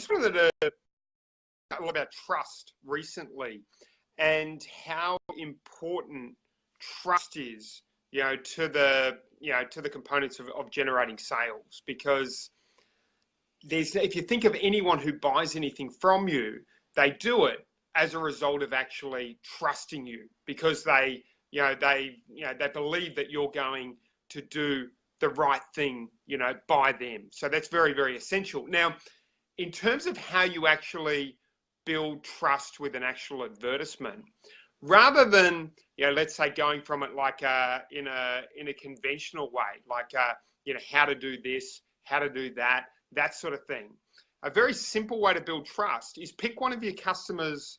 just wanted to talk a lot about trust recently and how important trust is, to the components of generating sales. Because if you think of anyone who buys anything from you, they do it as a result of actually trusting you, because they believe that you're going to do the right thing, by them. So that's very, very essential. Now, in terms of how you actually build trust with an actual advertisement, rather than, let's say going from it like in a conventional way, like how to do this, how to do that, that sort of thing. A very simple way to build trust is pick one of your customers'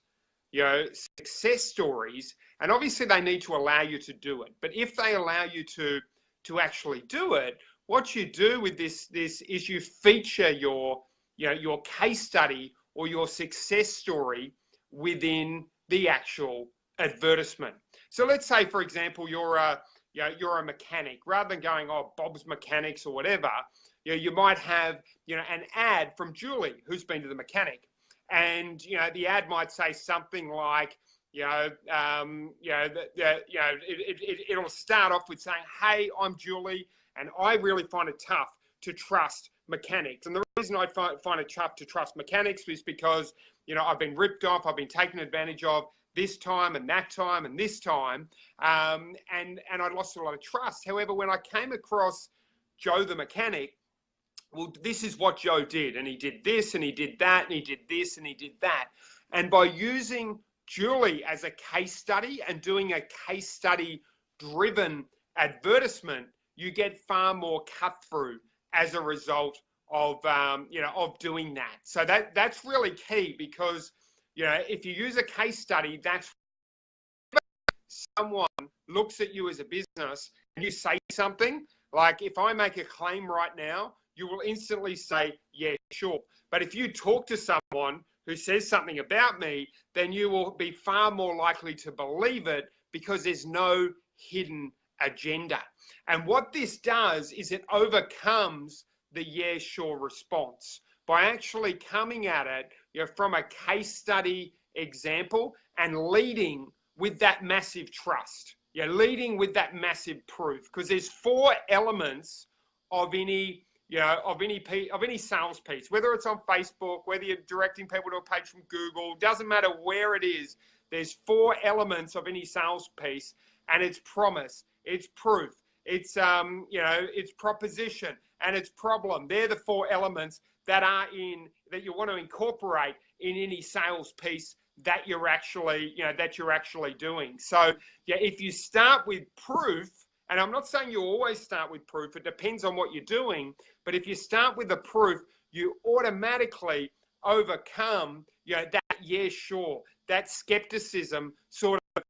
success stories, and obviously they need to allow you to do it. But if they allow you to actually do it, what you do with this is you feature your case study or your success story within the actual advertisement. So let's say, for example, you're a mechanic. Rather than going, oh, Bob's Mechanics or whatever, you might have an ad from Julie, who's been to the mechanic, and the ad might say something like, it'll start off with saying, hey, I'm Julie, and I really find it tough to trust mechanics. And the reason I find it tough to trust mechanics is because, I've been ripped off, I've been taken advantage of this time and that time and this time, and I lost a lot of trust. However, when I came across Joe the mechanic, well, this is what Joe did, and he did this, and he did that, and he did this, and he did that. And by using Julie as a case study and doing a case study driven advertisement, you get far more cut through as a result of doing that. So that's really key, because if you use a case study, that's someone looks at you as a business and you say something like, if I make a claim right now, you will instantly say, yeah, sure. But if you talk to someone who says something about me, then you will be far more likely to believe it, because there's no hidden agenda. And what this does is it overcomes the yeah, sure response by actually coming at it from a case study example and leading with that massive trust. Leading with that massive proof, because there's 4 elements of any sales piece, whether it's on Facebook, whether you're directing people to a page from Google, doesn't matter where it is. There's 4 elements of any sales piece, and it's promise, it's proof, it's it's proposition, and it's problem. They're the 4 elements that you want to incorporate in any sales piece that you're actually doing. So if you start with proof, and I'm not saying you always start with proof, it depends on what you're doing, but if you start with the proof, you automatically overcome that yeah sure, that skepticism sort of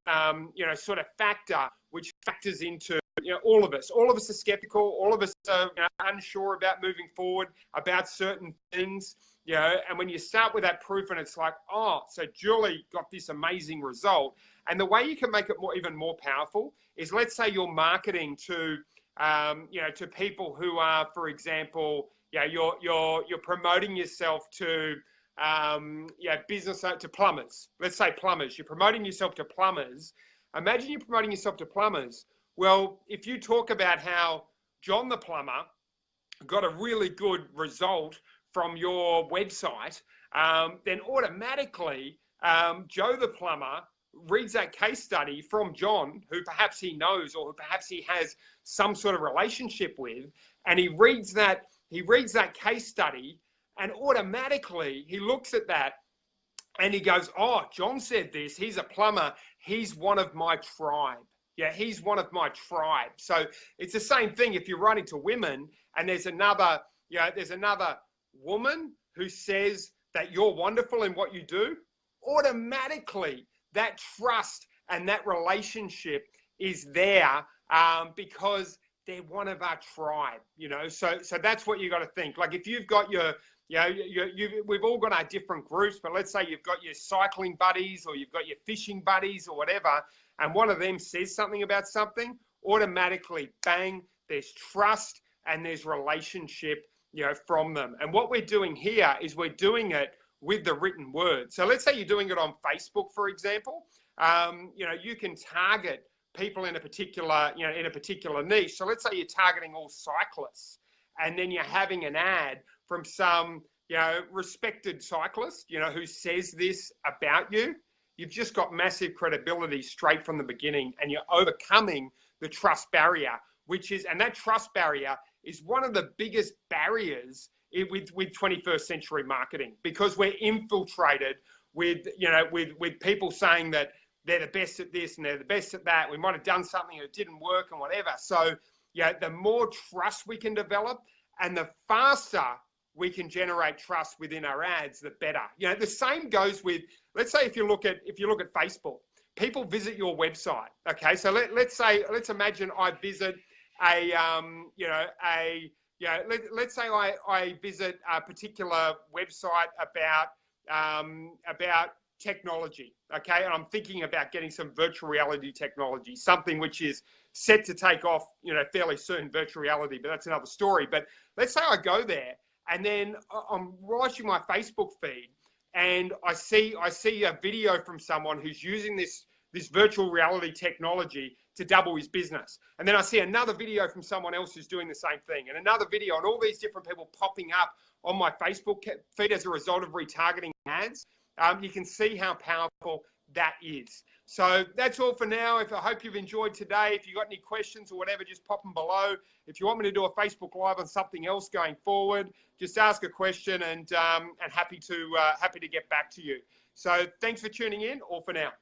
factor, which factors into all of us are skeptical, all of us are unsure about moving forward about certain things, and when you start with that proof and it's like, oh, so Julie got this amazing result. And the way you can make it even more powerful is, let's say you're marketing to to people who are, for example, you're promoting yourself to business, to plumbers. Let's say plumbers. You're promoting yourself to plumbers. Imagine you're promoting yourself to plumbers. Well, if you talk about how John the plumber got a really good result from your website, then automatically Joe the plumber reads that case study from John, who perhaps he knows or who perhaps he has some sort of relationship with, and he reads that case study, and automatically he looks at that and he goes, oh, John said this, he's a plumber, he's one of my tribe. Yeah, he's one of my tribe. So it's the same thing if you're writing to women and there's another woman who says that you're wonderful in what you do, automatically that trust and that relationship is there because they're one of our tribe, So that's what you got to think. Like if you've got we've all got our different groups, but let's say you've got your cycling buddies or you've got your fishing buddies or whatever, and one of them says something about something, automatically, bang, there's trust and there's relationship, from them. And what we're doing here is we're doing it with the written word. So let's say you're doing it on Facebook, for example. You can target people in a particular niche. So let's say you're targeting all cyclists, and then you're having an ad from some, respected cyclist, who says this about you. You've just got massive credibility straight from the beginning, and you're overcoming the trust barrier, and that trust barrier is one of the biggest barriers with 21st century marketing, because we're infiltrated with people saying that they're the best at this and they're the best at that. We might have done something that didn't work and whatever. So, the more trust we can develop and the faster we can generate trust within our ads, the better. The same goes with, let's say if you look at Facebook, people visit your website. Okay, so let's imagine I visit let's say I visit a particular website about technology, okay? And I'm thinking about getting some virtual reality technology, something which is set to take off, fairly soon, virtual reality, but that's another story. But let's say I go there and then I'm watching my Facebook feed and I see a video from someone who's using this virtual reality technology to double his business. And then I see another video from someone else who's doing the same thing, and another video, and all these different people popping up on my Facebook feed as a result of retargeting ads. You can see how powerful that is. So that's all for now. I hope you've enjoyed today. If you've got any questions or whatever, just pop them below. If you want me to do a Facebook Live on something else going forward, just ask a question, and happy to get back to you. So thanks for tuning in. All for now.